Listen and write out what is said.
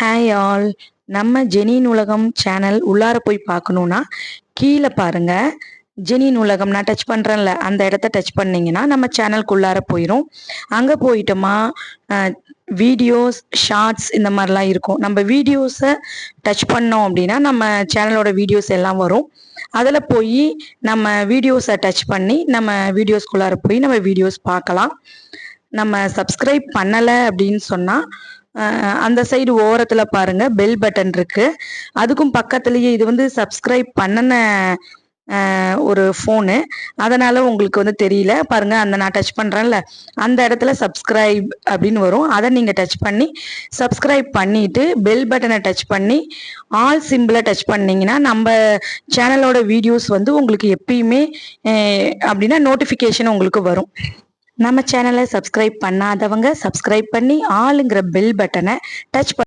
Hi all. நம்ம Jenny நூலகம் channel உள்ளார போய் பார்க்கணுன்னா கீழே பாருங்க. ஜெனி நூலகம் நான் டச் பண்ணுறேன்ல, அந்த இடத்த டச் பண்ணிங்கன்னா நம்ம சேனலுக்கு உள்ளார போயிடும். அங்கே போயிட்டோமா வீடியோஸ், ஷார்ட்ஸ் இந்த மாதிரிலாம் இருக்கும். நம்ம வீடியோஸை டச் பண்ணோம் அப்படின்னா நம்ம சேனலோட வீடியோஸ் எல்லாம் வரும். அதில் போய் நம்ம வீடியோஸை டச் பண்ணி நம்ம வீடியோஸ்குள்ளார போய் நம்ம வீடியோஸ் பார்க்கலாம். நம்ம சப்ஸ்கிரைப் பண்ணலை அப்படின்னு சொன்னால் அந்த சைடு ஓரத்தில் பாருங்க பெல் பட்டன் இருக்கு. அதுக்கும் பக்கத்துலேயே இது வந்து சப்ஸ்கிரைப் பண்ணின ஒரு ஃபோனு, அதனால உங்களுக்கு வந்து தெரியல பாருங்க. அந்த நான் டச் பண்ணுறேன்ல, அந்த இடத்துல சப்ஸ்கிரைப் அப்படின்னு வரும். அதை நீங்கள் டச் பண்ணி சப்ஸ்கிரைப் பண்ணிட்டு பெல் பட்டனை டச் பண்ணி ஆல் சிம்பிளை டச் பண்ணிங்கன்னா நம்ம சேனலோட வீடியோஸ் வந்து உங்களுக்கு எப்பயுமே அப்படின்னா நோட்டிஃபிகேஷன் உங்களுக்கு வரும். நம்ம சேனலை சப்ஸ்கிரைப் பண்ணாதவங்க சப்ஸ்கிரைப் பண்ணி ஆளுங்கிற பெல் பட்டனை டச்